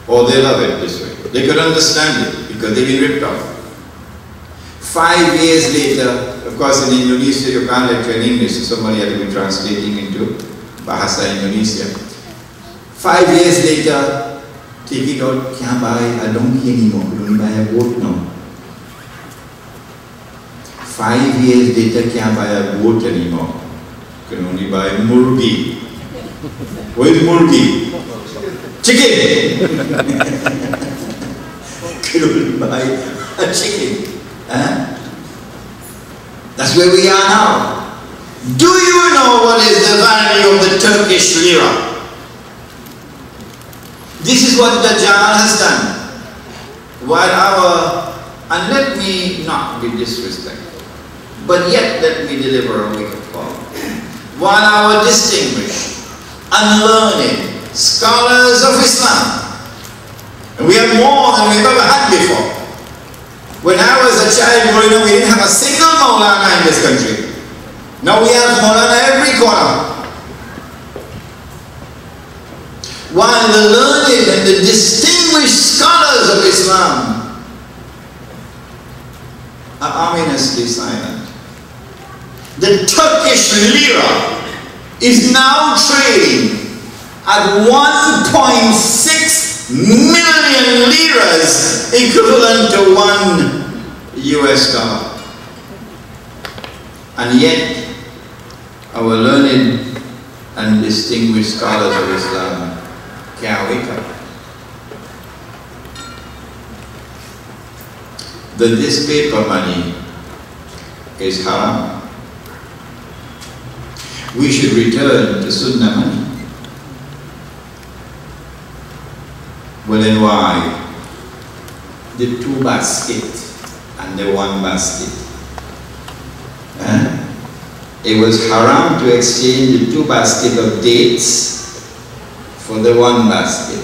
or they love it this way. They could understand it because they've been ripped off. 5 years later, of course in Indonesia you can't lecture in English, so somebody had to be translating into Bahasa Indonesia. 5 years later, take it out, can't buy a donkey anymore, you only buy a goat now. 5 years later, can't buy a goat anymore, you can only buy murgi. What is murgi? Chicken! You can only buy a chicken. That's where we are now. Do you know what is the value of the Turkish lira? This is what Dajjal has done. And let me not be disrespectful, but yet let me deliver a wake-up call. While our distinguished and learned scholars of Islam, and we have more than we've ever had before. When I was a child growing up, we didn't have a single Maulana in this country. Now we have Maulana every corner. While the learned and the distinguished scholars of Islam are ominously silent. The Turkish lira is now trading at 1.6 million liras, equivalent to $1. And yet, our learned and distinguished scholars of Islam can't wake up. That this paper money is haram. We should return to Sunnah money. Well, then why? The 2 baskets and the 1 basket. It was haram to exchange the 2 baskets of dates for the 1 basket.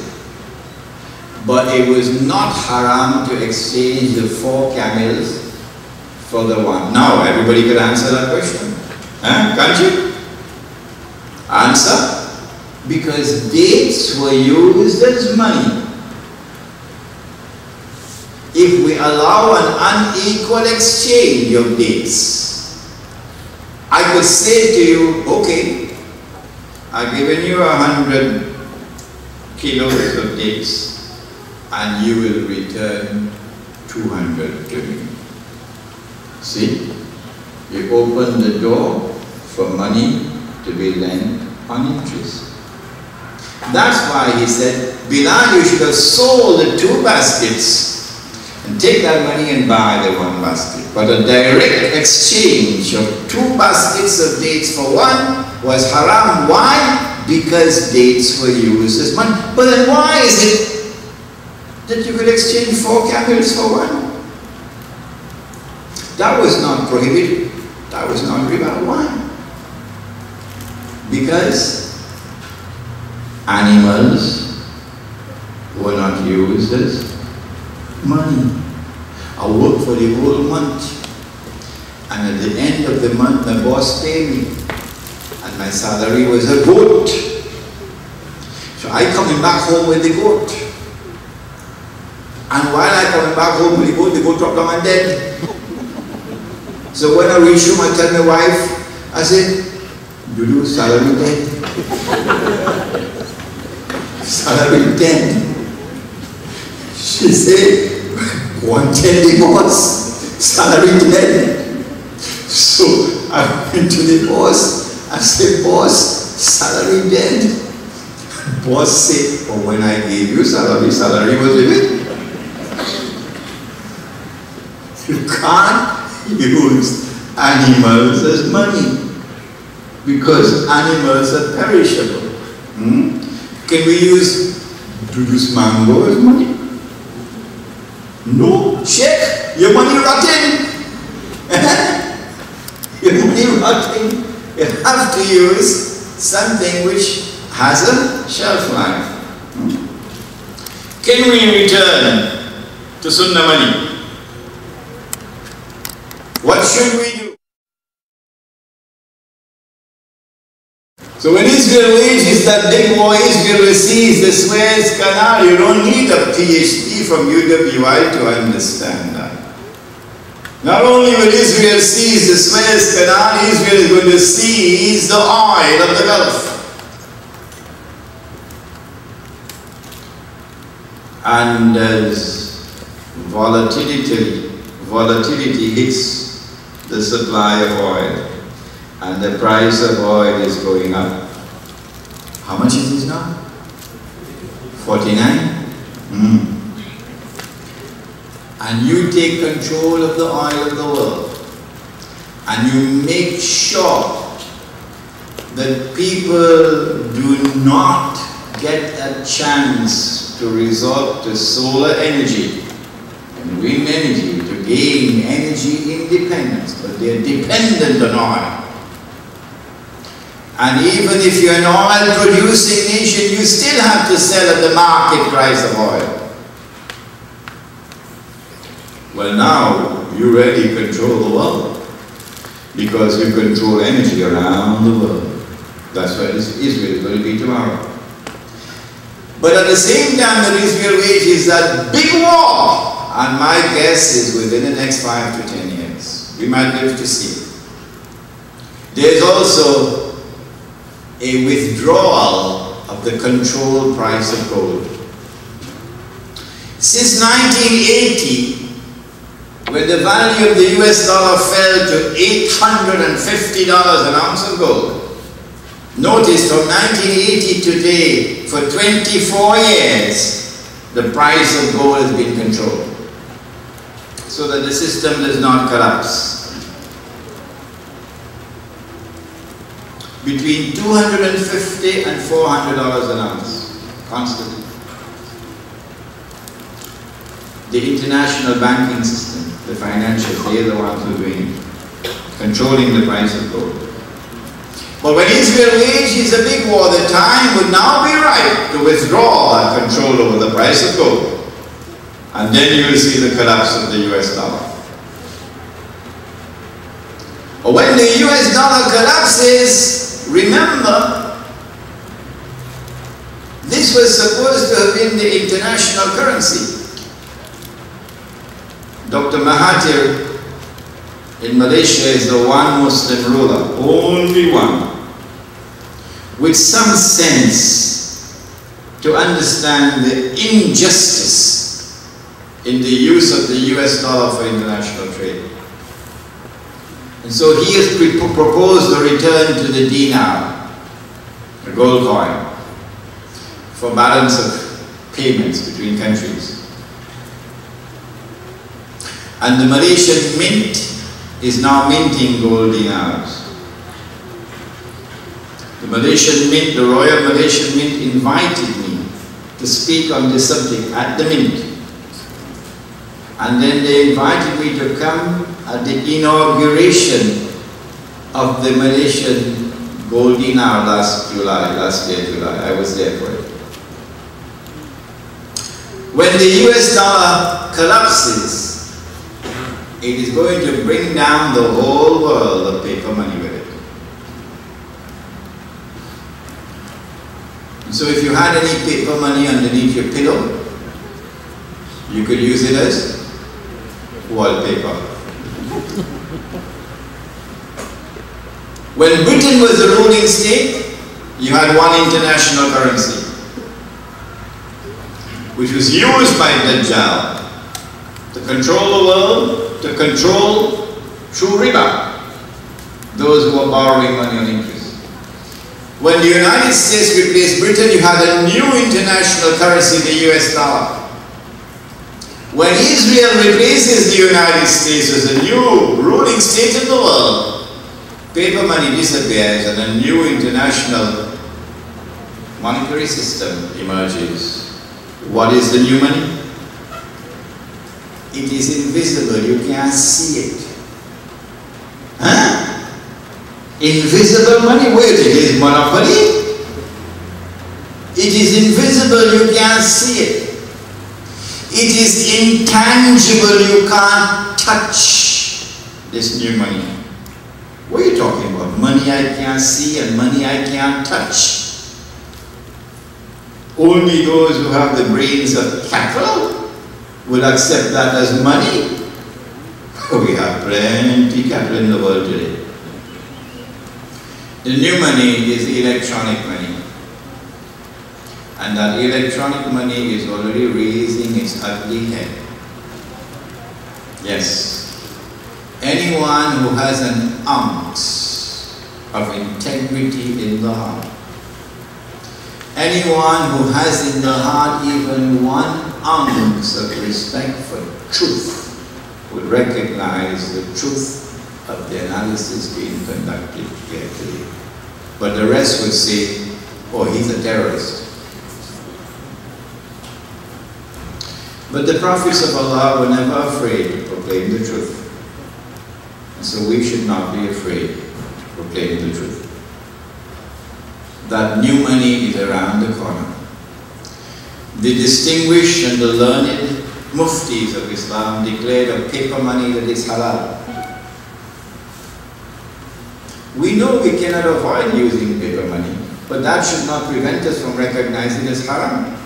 But it was not haram to exchange the 4 camels for the 1. Now, everybody could answer that question. Can't you? Answer? Because dates were used as money. If we allow an unequal exchange of dates, I could say to you, okay, I've given you 100 kilos of dates and you will return 200 to me. See? You open the door for money to be lent on interest. That's why he said, Bilal, you should have sold the 2 baskets and take that money and buy the 1 basket. But a direct exchange of 2 baskets of dates for 1 was haram. Why? Because dates were used as money. But then why is it that you could exchange 4 camels for 1? That was not prohibited. That was not riba. Why? Because animals were not used as money. I worked for the whole month, and at the end of the month my boss paid me, and my salary was a goat. So I coming back home with the goat, and while I coming back home with the goat dropped down and dead. So when I reach home, I tell my wife, I said, Dudu, salary dead. Salary dead. She said, one tell the boss, salary dead. So I went to the boss, I said, boss, salary dead. Boss said, oh, when I gave you salary was with it. You can't use animals as money because animals are perishable. Can we use mango as money? No, Sheikh, your money rotting. Your money rotting. You have to use something which has a shelf life. Can we return to Sunnah money? What should we do? So when Israel wages that big war, Israel receives the Suez Canal. You don't need a PhD from UWI to understand that. Not only will Israel seize the Suez Canal, Israel is going to seize the oil of the Gulf. And as volatility hits the supply of oil, and the price of oil is going up. How much is it now? 49? And you take control of the oil of the world, and you make sure that people do not get a chance to resort to solar energy and wind energy to gain energy independence, but they're dependent on oil. And even if you're an oil-producing nation, you still have to sell at the market price of oil. Well, now you really control the world because you control energy around the world. That's what Israel is going to be tomorrow. But at the same time that Israel wages that big war, and my guess is within the next 5 to 10 years, we might live to see it. There's also a withdrawal of the controlled price of gold. Since 1980, when the value of the US dollar fell to $850 an ounce of gold, notice from 1980 to today, for 24 years, the price of gold has been controlled so that the system does not collapse. Between $250 and $400 an ounce, constantly. The international banking system, the financials, they're the ones who are doing it, controlling the price of gold. But when Israel wages a big war, the time would now be right to withdraw that control over the price of gold. And then you will see the collapse of the US dollar. But when the US dollar collapses, remember, this was supposed to have been the international currency. Dr. Mahathir in Malaysia is the one Muslim ruler, only one, with some sense to understand the injustice in the use of the US dollar for international trade. And so he has proposed a return to the dinar, the gold coin, for balance of payments between countries. And the Malaysian Mint is now minting gold dinars. The Malaysian Mint, the Royal Malaysian Mint, invited me to speak on this subject at the Mint. And then they invited me to come at the inauguration of the Malaysian gold dinar last year, July. I was there for it. When the US dollar collapses, it is going to bring down the whole world of paper money with it. And so if you had any paper money underneath your pillow, you could use it as wallpaper. When Britain was the ruling state, you had one international currency, which was used by Dajjal to control the world, to control through riba those who are borrowing money on interest. When the United States replaced Britain, you had a new international currency, the US dollar. When Israel replaces the United States as a new ruling state in the world, paper money disappears and a new international monetary system emerges. What is the new money? It is invisible, you can't see it. Huh? Invisible money? Wait, it is monopoly? It is invisible, you can't see it. It is intangible, you can't touch this new money. What are you talking about? Money I can't see and money I can't touch. Only those who have the brains of cattle will accept that as money. We have plenty cattle in the world today. The new money is electronic money. And that electronic money is already raising its ugly head. Yes. Anyone who has an ounce of integrity in the heart, anyone who has in the heart even 1 ounce of respect for truth would recognize the truth of the analysis being conducted here today. But the rest would say, oh, he's a terrorist. But the prophets of Allah were never afraid to proclaim the truth. And so we should not be afraid to proclaim the truth. That new money is around the corner. The distinguished and the learned muftis of Islam declared a paper money that is halal. We know we cannot avoid using paper money, but that should not prevent us from recognizing it as haram.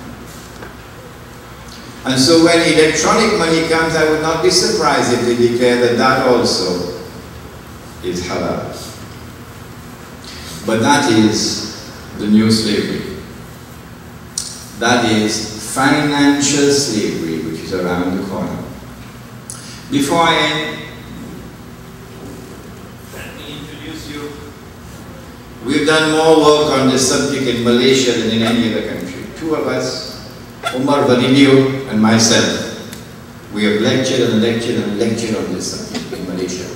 And so when electronic money comes, I would not be surprised if they declare that that also is halal. But that is the new slavery. That is financial slavery, which is around the corner. Before I end, let me introduce you. We've done more work on this subject in Malaysia than in any other country. 2 of us, Umar Vadilio and myself, we have lectured and lectured and lectured on this subject in Malaysia.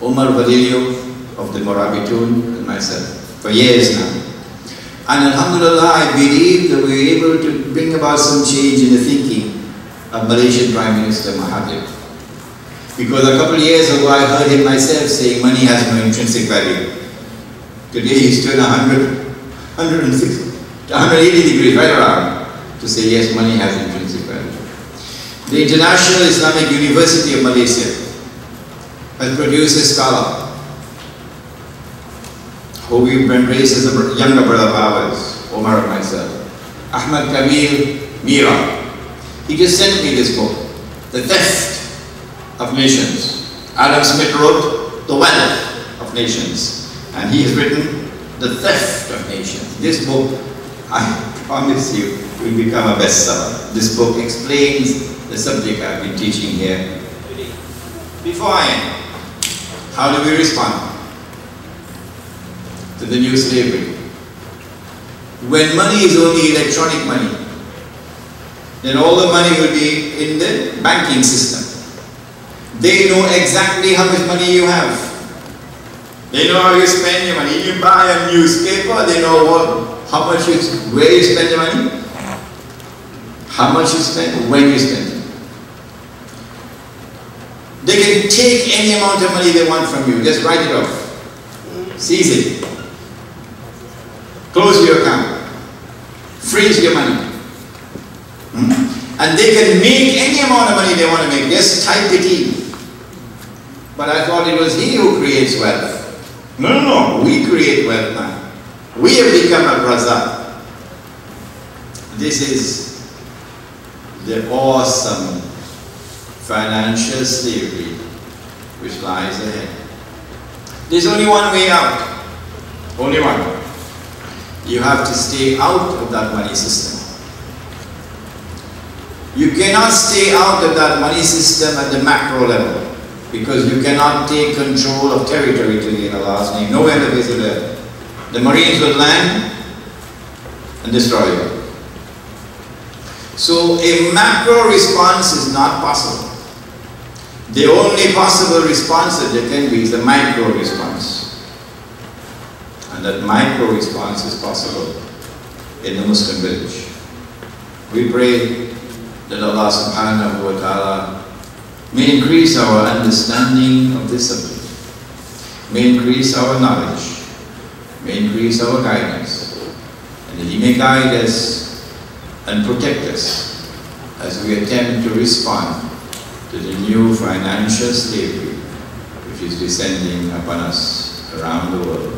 Umar Vadilio of the Morabitun and myself, for years now. And alhamdulillah, I believe that we were able to bring about some change in the thinking of Malaysian Prime Minister Mahathir. Because a couple of years ago, I heard him myself saying money has no intrinsic value. Today he's turned 180 degrees right around to say yes, money has intrinsic value. The International Islamic University of Malaysia has produced a scholar who we've embraced as a younger brother of ours, Omar and myself, Ahmad Kamil Mira. He just sent me this book, The Theft of Nations. Adam Smith wrote The Wealth of Nations, and he has written The Theft of Nations. This book, I promise you, will become a bestseller. This book explains the subject I've been teaching here today. Before I end, how do we respond to the new slavery? When money is only electronic money, then all the money will be in the banking system. They know exactly how much money you have. They know how you spend your money. You buy a newspaper, they know how much where you spend your money, how much you spend, when you spend it. They can take any amount of money they want from you, just write it off, seize it, close your account, freeze your money. And they can make any amount of money they want to make, just type it in. But I thought it was he who creates wealth. No, we create wealth now. We have become a razak. This is the awesome financial slavery which lies ahead. There's only one way out. Only one. You have to stay out of that money system. You cannot stay out of that money system at the macro level, because you cannot take control of territory today in Allah's name. Nowhere in the face of the earth. The Marines would land and destroy you. So a macro response is not possible. The only possible response that there can be is a micro response. And that micro response is possible in the Muslim village. We pray that Allah subhanahu wa ta'ala may increase our understanding of this subject, may increase our knowledge, may increase our guidance, and that He may guide us and protect us as we attempt to respond to the new financial slavery which which is descending upon us around the world.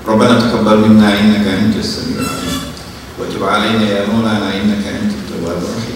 ربنا تقبل منا إنك أنت السميع العليم وتب علينا يا مولانا إنك أنت التواب الرحيم